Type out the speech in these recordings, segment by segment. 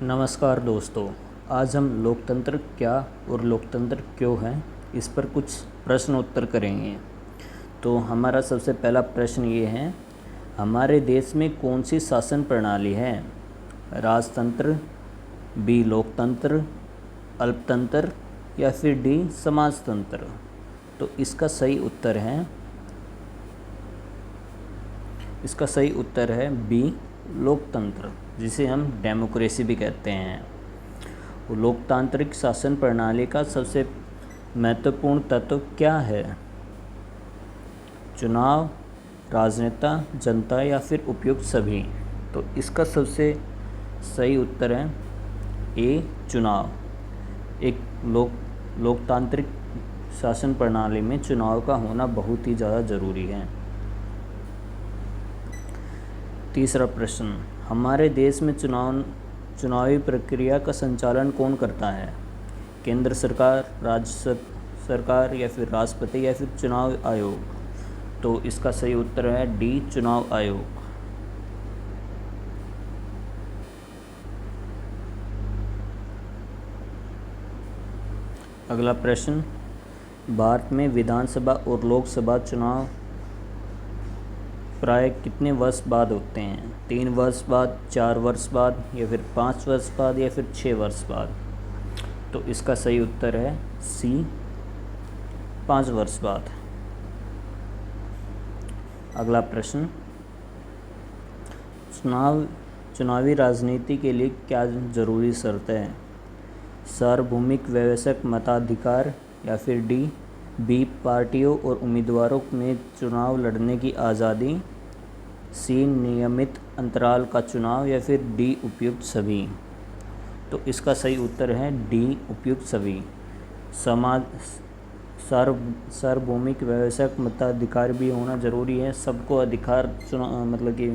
नमस्कार दोस्तों, आज हम लोकतंत्र क्या और लोकतंत्र क्यों है इस पर कुछ प्रश्न उत्तर करेंगे। तो हमारा सबसे पहला प्रश्न ये है, हमारे देश में कौन सी शासन प्रणाली है? राजतंत्र, बी लोकतंत्र, अल्पतंत्र या फिर डी समाजतंत्र। तो इसका सही उत्तर है बी लोकतंत्र, जिसे हम डेमोक्रेसी भी कहते हैं। लोकतांत्रिक शासन प्रणाली का सबसे महत्वपूर्ण तत्व क्या है? चुनाव, राजनेता, जनता या फिर उपयुक्त सभी। तो इसका सबसे सही उत्तर है ए चुनाव। एक लोकतांत्रिक शासन प्रणाली में चुनाव का होना बहुत ही ज़्यादा ज़रूरी है। तीसरा प्रश्न, हमारे देश में चुनावी प्रक्रिया का संचालन कौन करता है? केंद्र सरकार, राज्य सरकार या फिर राष्ट्रपति या फिर चुनाव आयोग। तो इसका सही उत्तर है डी चुनाव आयोग। अगला प्रश्न, भारत में विधानसभा और लोकसभा चुनाव प्राय कितने वर्ष बाद होते हैं? 3 वर्ष बाद, 4 वर्ष बाद या फिर 5 वर्ष बाद या फिर 6 वर्ष बाद। तो इसका सही उत्तर है सी 5 वर्ष बाद। अगला प्रश्न, चुनावी राजनीति के लिए क्या जरूरी शर्त है? सार्वभौमिक वयस्क मताधिकार या फिर बी पार्टियों और उम्मीदवारों में चुनाव लड़ने की आज़ादी, सी नियमित अंतराल का चुनाव या फिर डी उपयुक्त सभी। तो इसका सही उत्तर है डी उपयुक्त सभी। सार्वभौमिक वयस्क मताधिकार भी होना ज़रूरी है। सबको अधिकार मतलब कि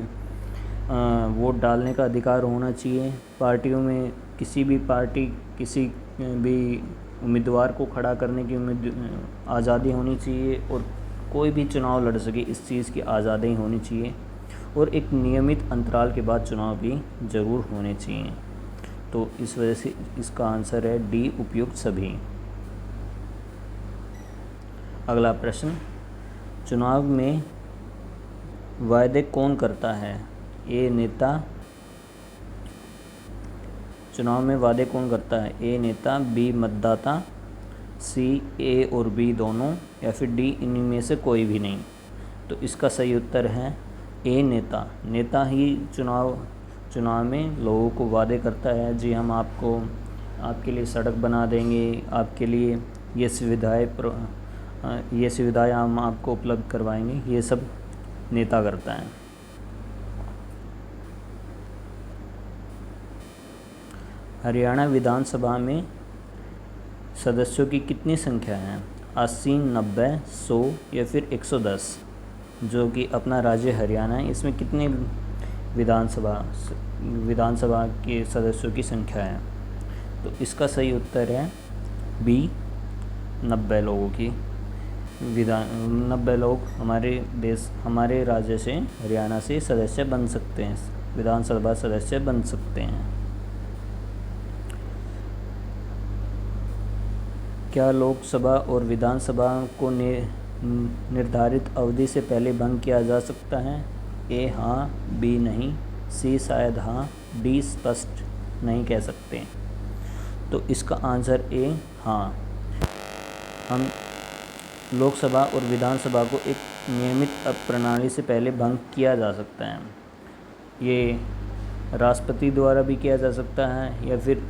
वोट डालने का अधिकार होना चाहिए। पार्टियों में किसी भी पार्टी किसी भी उम्मीदवार को खड़ा करने की आज़ादी होनी चाहिए और कोई भी चुनाव लड़ सके, इस चीज़ की आज़ादी होनी चाहिए। और एक नियमित अंतराल के बाद चुनाव भी ज़रूर होने चाहिए। तो इस वजह से इसका आंसर है डी उपयुक्त सभी। अगला प्रश्न, चुनाव में वायदे कौन करता है? चुनाव में वादे कौन करता है? ए नेता, बी मतदाता, सी ए और बी दोनों या फिर डी इन्हीं में से कोई भी नहीं। तो इसका सही उत्तर है ए नेता। नेता ही चुनाव में लोगों को वादे करता है, जी हम आपके लिए सड़क बना देंगे, आपके लिए ये सुविधाएं हम आपको उपलब्ध करवाएंगे। ये सब नेता करता है। हरियाणा विधानसभा में सदस्यों की कितनी संख्या है? 80, 90, 100 या फिर 110। जो कि अपना राज्य हरियाणा है, इसमें कितने विधानसभा के सदस्यों की संख्या है? तो इसका सही उत्तर है बी 90 लोगों की। 90 लोग हमारे राज्य से, हरियाणा से सदस्य बन सकते हैं, विधानसभा सदस्य बन सकते हैं। क्या लोकसभा और विधानसभा को निर्धारित अवधि से पहले भंग किया जा सकता है? ए हाँ, बी नहीं, सी शायद हाँ, डी स्पष्ट नहीं कह सकते। तो इसका आंसर ए हाँ। हम लोकसभा और विधानसभा को एक नियमित प्रणाली से पहले भंग किया जा सकता है। ये राष्ट्रपति द्वारा भी किया जा सकता है या फिर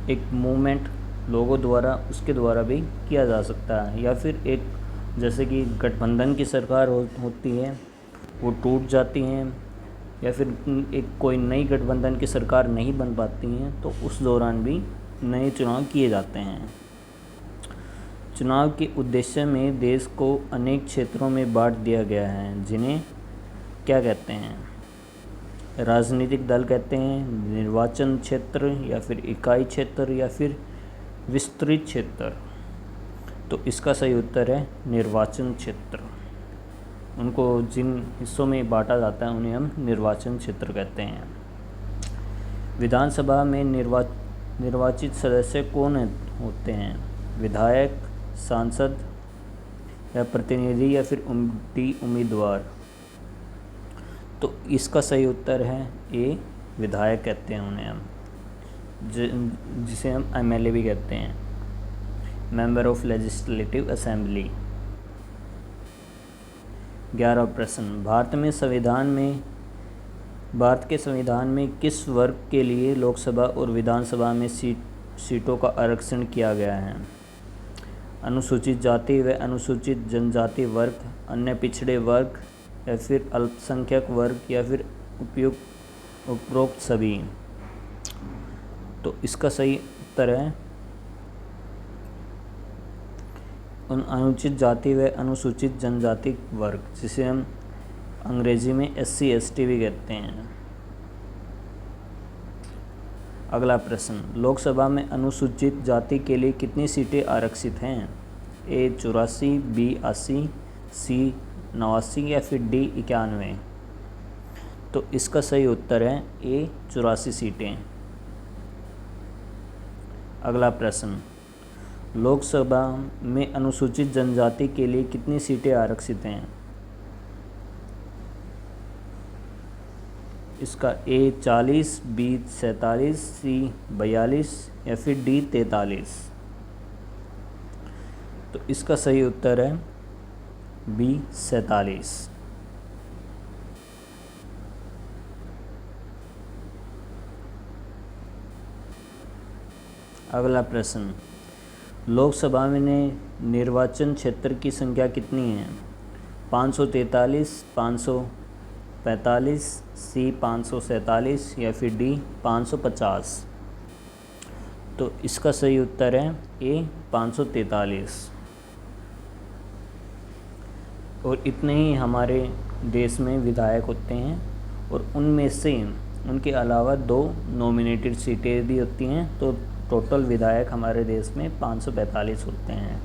एक मूवमेंट लोगों द्वारा, उसके द्वारा भी किया जा सकता है, या फिर एक जैसे कि गठबंधन की सरकार होती है, वो टूट जाती हैं, या फिर एक कोई नई गठबंधन की सरकार नहीं बन पाती हैं, तो उस दौरान भी नए चुनाव किए जाते हैं। चुनाव के उद्देश्य में देश को अनेक क्षेत्रों में बांट दिया गया है, जिन्हें क्या कहते हैं? राजनीतिक दल कहते हैं, निर्वाचन क्षेत्र या फिर इकाई क्षेत्र या फिर विस्तृत क्षेत्र। तो इसका सही उत्तर है निर्वाचन क्षेत्र। उनको जिन हिस्सों में बांटा जाता है उन्हें हम निर्वाचन क्षेत्र कहते हैं। विधानसभा में निर्वाचित सदस्य कौन होते हैं? विधायक, सांसद या प्रतिनिधि या फिर उम्मीदवार? तो इसका सही उत्तर है ए, विधायक कहते हैं उन्हें हम, जिसे हम एमएलए भी कहते हैं, मेंबर ऑफ लेजिस्लेटिव असेंबली। 11 प्रश्न, भारत के संविधान में किस वर्ग के लिए लोकसभा और विधानसभा में सीटों का आरक्षण किया गया है? अनुसूचित जाति व अनुसूचित जनजाति वर्ग, अन्य पिछड़े वर्ग या फिर अल्पसंख्यक वर्ग या फिर उपरोक्त सभी? तो इसका सही उत्तर है अनुसूचित जाति व अनुसूचित जनजाति वर्ग, जिसे हम अंग्रेजी में SC ST भी कहते हैं। अगला प्रश्न, लोकसभा में अनुसूचित जाति के लिए कितनी सीटें आरक्षित हैं? A 84, B 80, C 89 या फिर D 91? तो इसका सही उत्तर है A 84 सीटें। अगला प्रश्न, लोकसभा में अनुसूचित जनजाति के लिए कितनी सीटें आरक्षित हैं? इसका A 40, B 47, C 42 या फिर D 43? तो इसका सही उत्तर है B 47। अगला प्रश्न, लोकसभा में निर्वाचन क्षेत्र की संख्या कितनी है? 543, 545, C 547 या फिर D 550? तो इसका सही उत्तर है A 543। और इतने ही हमारे देश में विधायक होते हैं, और उनमें से उनके अलावा 2 नॉमिनेटेड सीटें भी होती हैं, तो टोटल विधायक हमारे देश में 545 होते हैं।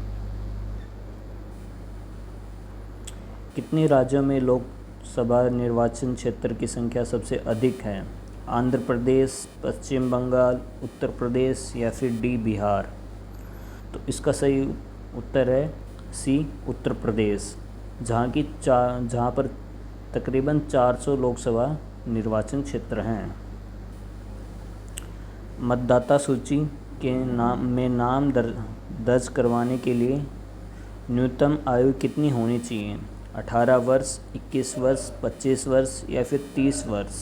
कितने राज्यों में लोकसभा निर्वाचन क्षेत्र की संख्या सबसे अधिक है? आंध्र प्रदेश, पश्चिम बंगाल, उत्तर प्रदेश या फिर D बिहार? तो इसका सही उत्तर है C उत्तर प्रदेश, जहाँ पर तकरीबन 400 लोकसभा निर्वाचन क्षेत्र हैं। मतदाता सूची के नाम दर्ज करवाने के लिए न्यूनतम आयु कितनी होनी चाहिए? 18 वर्ष, 21 वर्ष, 25 वर्ष या फिर 30 वर्ष?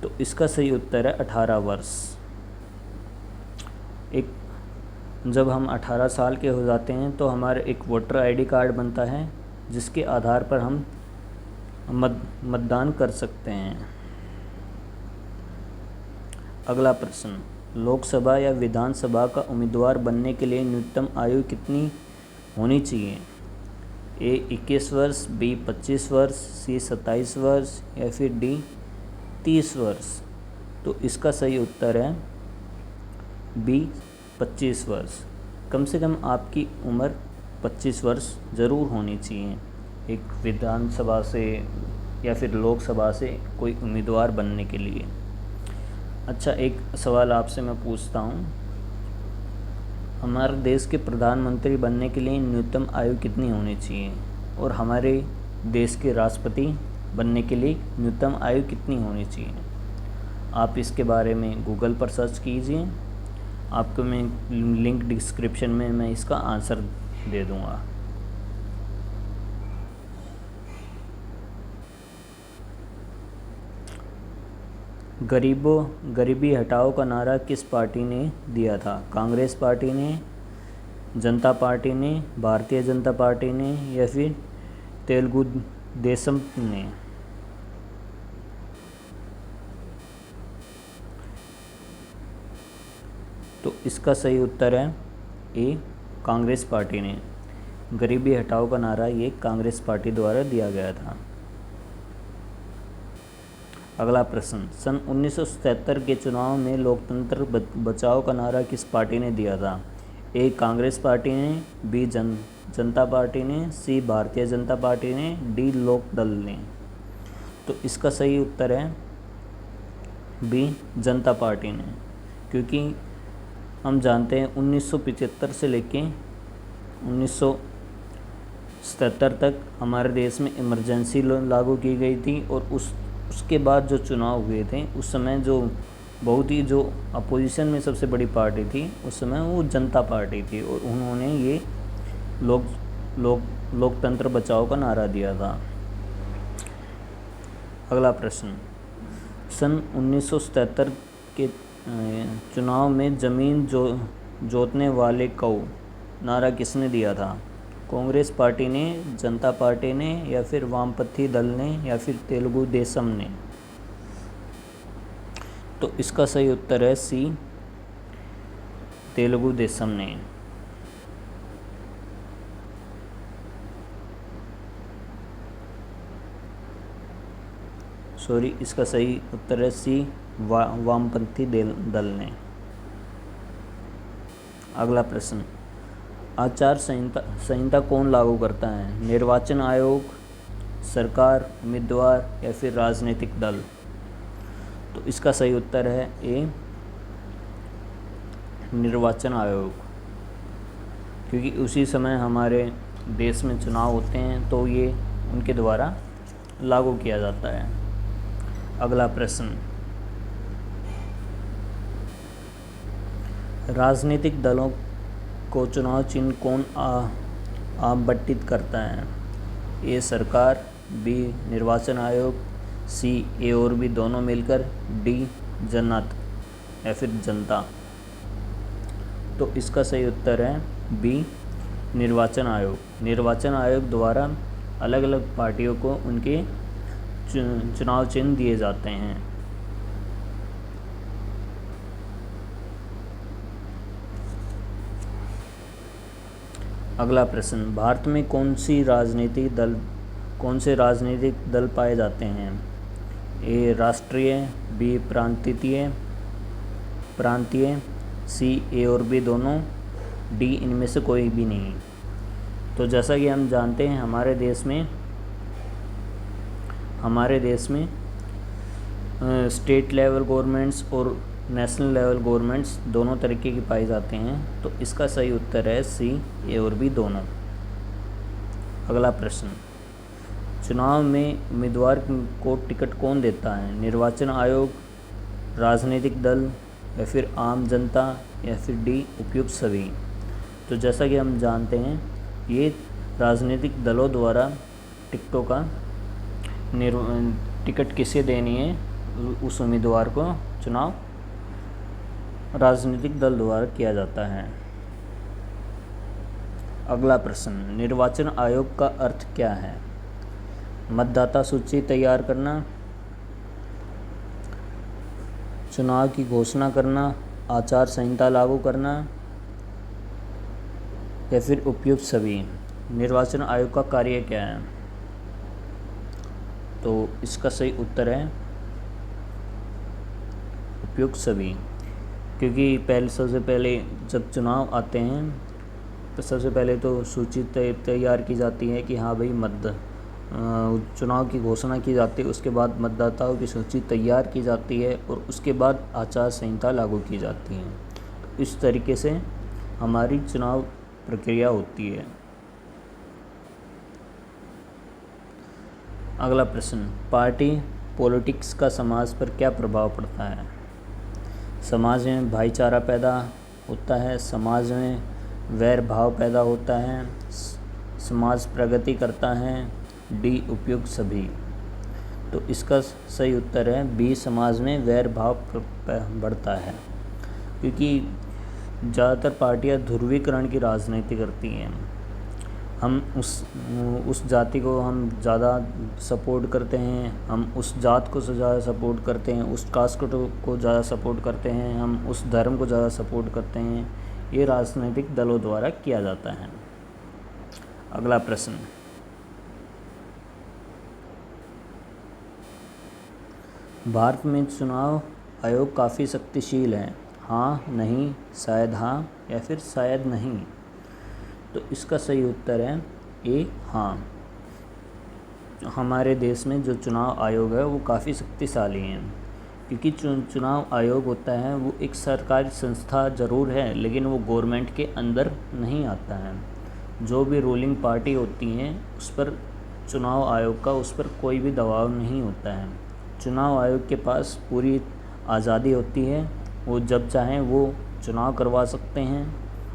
तो इसका सही उत्तर है 18 वर्ष। जब हम 18 साल के हो जाते हैं तो हमारा एक वोटर ID कार्ड बनता है, जिसके आधार पर हम मतदान कर सकते हैं। अगला प्रश्न, लोकसभा या विधानसभा का उम्मीदवार बनने के लिए न्यूनतम आयु कितनी होनी चाहिए? A 21 वर्ष, B 25 वर्ष, C 27 वर्ष या फिर D 30 वर्ष? तो इसका सही उत्तर है B 25 वर्ष। कम से कम आपकी उम्र 25 वर्ष ज़रूर होनी चाहिए एक विधानसभा से या फिर लोकसभा से कोई उम्मीदवार बनने के लिए। अच्छा, एक सवाल आपसे मैं पूछता हूँ, हमारे देश के प्रधानमंत्री बनने के लिए न्यूनतम आयु कितनी होनी चाहिए? और हमारे देश के राष्ट्रपति बनने के लिए न्यूनतम आयु कितनी होनी चाहिए? आप इसके बारे में गूगल पर सर्च कीजिए, आपको मैं लिंक डिस्क्रिप्शन में मैं इसका आंसर दे दूँगा। गरीबी हटाओ का नारा किस पार्टी ने दिया था? कांग्रेस पार्टी ने, जनता पार्टी ने, भारतीय जनता पार्टी ने या फिर तेलुगु देशम ने? तो इसका सही उत्तर है ए, कांग्रेस पार्टी ने। गरीबी हटाओ का नारा ये कांग्रेस पार्टी द्वारा दिया गया था। अगला प्रश्न, सन 1977 के चुनाव में लोकतंत्र बचाओ का नारा किस पार्टी ने दिया था? ए, कांग्रेस पार्टी ने, बी, जनता पार्टी ने, सी, भारतीय जनता पार्टी ने, डी, लोक दल ने? तो इसका सही उत्तर है बी जनता पार्टी ने, क्योंकि हम जानते हैं 1975 से लेके 1977 तक हमारे देश में इमरजेंसी लागू की गई थी, और उसके बाद जो चुनाव हुए थे उस समय जो बहुत ही जो अपोजिशन में सबसे बड़ी पार्टी थी उस समय वो जनता पार्टी थी, और उन्होंने ये लोकतंत्र बचाओ का नारा दिया था। अगला प्रश्न, सन 1977 के चुनाव में ज़मीन जोतने वाले कौ नारा किसने दिया था? कांग्रेस पार्टी ने, जनता पार्टी ने, या फिर वामपंथी दल ने, या फिर तेलुगु देशम ने? तो इसका सही उत्तर है सी, तेलुगु देशम ने। सॉरी, इसका सही उत्तर है सी, वामपंथी दल ने। अगला प्रश्न, आचार संहिता कौन लागू करता है? निर्वाचन आयोग, सरकार, उम्मीदवार, या फिर राजनीतिक दल? तो इसका सही उत्तर है ए, निर्वाचन आयोग, क्योंकि उसी समय हमारे देश में चुनाव होते हैं तो ये उनके द्वारा लागू किया जाता है। अगला प्रश्न, राजनीतिक दलों को चुनाव चिन्ह कौन आवंटित करता है? ए सरकार, बी निर्वाचन आयोग, सी ए और बी दोनों मिलकर, डी जनता या फिर जनता? तो इसका सही उत्तर है बी, निर्वाचन आयोग। निर्वाचन आयोग द्वारा अलग अलग पार्टियों को उनके चुनाव चिन्ह दिए जाते हैं। अगला प्रश्न, भारत में कौन से राजनीतिक दल पाए जाते हैं? ए राष्ट्रीय, बी प्रांतीय, सी ए और बी दोनों, डी इनमें से कोई भी नहीं। तो जैसा कि हम जानते हैं हमारे देश में स्टेट लेवल गवर्नमेंट्स और नेशनल लेवल गवर्नमेंट्स दोनों तरीके की पाई जाते हैं, तो इसका सही उत्तर है सी, ए और बी दोनों। अगला प्रश्न, चुनाव में उम्मीदवार को टिकट कौन देता है? निर्वाचन आयोग, राजनीतिक दल, या फिर आम जनता, या फिर डी उपयुक्त सभी? तो जैसा कि हम जानते हैं ये राजनीतिक दलों द्वारा टिकटों का टिकट किसे देनी है उस उम्मीदवार को चुनाव राजनीतिक दल द्वारा किया जाता है। अगला प्रश्न, निर्वाचन आयोग का अर्थ क्या है? मतदाता सूची तैयार करना, चुनाव की घोषणा करना, आचार संहिता लागू करना, या फिर उपयुक्त सभी? निर्वाचन आयोग का कार्य क्या है? तो इसका सही उत्तर है उपयुक्त सभी, क्योंकि सबसे पहले जब चुनाव आते हैं तो सबसे पहले तो सूची तैयार की जाती है कि हाँ भाई चुनाव की घोषणा की जाती है, उसके बाद मतदाताओं की सूची तैयार की जाती है और उसके बाद आचार संहिता लागू की जाती है। तो इस तरीके से हमारी चुनाव प्रक्रिया होती है। अगला प्रश्न, पार्टी पॉलिटिक्स का समाज पर क्या प्रभाव पड़ता है? समाज में भाईचारा पैदा होता है, समाज में वैर भाव पैदा होता है, समाज प्रगति करता है, डी उपयुक्त सभी? तो इसका सही उत्तर है बी, समाज में वैर भाव बढ़ता है, क्योंकि ज़्यादातर पार्टियां ध्रुवीकरण की राजनीति करती हैं। हम उस जाति को हम ज़्यादा सपोर्ट करते हैं, हम उस जात को ज़्यादा सपोर्ट करते हैं, उस कास्ट को ज़्यादा सपोर्ट करते हैं, हम उस धर्म को ज़्यादा सपोर्ट करते हैं। ये राजनीतिक दलों द्वारा किया जाता है। अगला प्रश्न, भारत में चुनाव आयोग काफ़ी शक्तिशाली है, हाँ, नहीं, शायद हाँ, या फिर शायद नहीं? तो इसका सही उत्तर है ए, हाँ। हमारे देश में जो चुनाव आयोग है वो काफ़ी शक्तिशाली है, क्योंकि चुनाव आयोग होता है वो एक सरकारी संस्था ज़रूर है, लेकिन वो गवर्नमेंट के अंदर नहीं आता है। जो भी रूलिंग पार्टी होती हैं उस पर चुनाव आयोग का उस पर कोई भी दबाव नहीं होता है। चुनाव आयोग के पास पूरी आज़ादी होती है, वो जब चाहें वो चुनाव करवा सकते हैं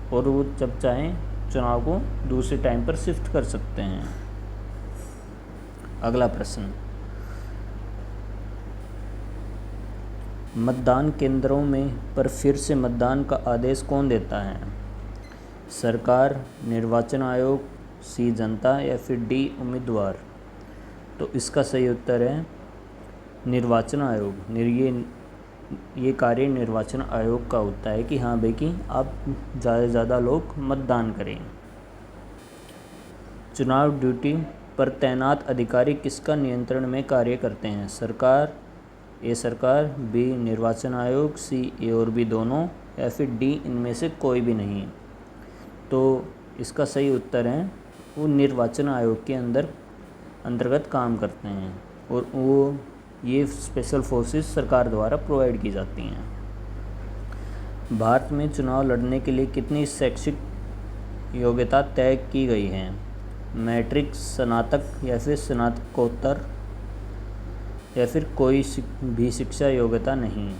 और वो जब चाहें चुनाव को दूसरे टाइम पर शिफ्ट कर सकते हैं। अगला प्रश्न, मतदान केंद्रों में पर फिर से मतदान का आदेश कौन देता है? सरकार, निर्वाचन आयोग, सी जनता या फिर डी उम्मीदवार? तो इसका सही उत्तर है निर्वाचन आयोग। ये कार्य निर्वाचन आयोग का होता है कि हाँ भाई कि आप ज़्यादा से ज़्यादा लोग मतदान करें। चुनाव ड्यूटी पर तैनात अधिकारी किसका नियंत्रण में कार्य करते हैं? सरकार, ए सरकार, बी निर्वाचन आयोग, सी ए और बी दोनों, या फिर डी इनमें से कोई भी नहीं? तो इसका सही उत्तर है वो निर्वाचन आयोग के अंतर्गत काम करते हैं और वो ये स्पेशल फोर्सेस सरकार द्वारा प्रोवाइड की जाती हैं। भारत में चुनाव लड़ने के लिए कितनी शैक्षिक योग्यता तय की गई है? मैट्रिक, स्नातक या फिर स्नातकोत्तर या फिर कोई भी शिक्षा योग्यता नहीं?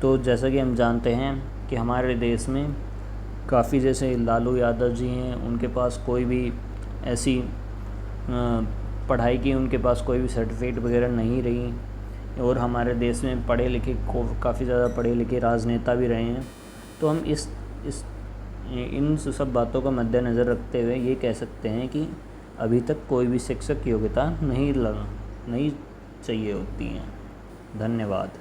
तो जैसा कि हम जानते हैं कि हमारे देश में काफ़ी जैसे लालू यादव जी हैं, उनके पास कोई भी ऐसी पढ़ाई की उनके पास कोई भी सर्टिफिकेट वगैरह नहीं रही और हमारे देश में पढ़े लिखे काफ़ी ज़्यादा पढ़े लिखे राजनेता भी रहे हैं। तो हम इन सब बातों का मद्देनज़र रखते हुए ये कह सकते हैं कि अभी तक कोई भी शिक्षक योग्यता नहीं चाहिए होती हैं। धन्यवाद।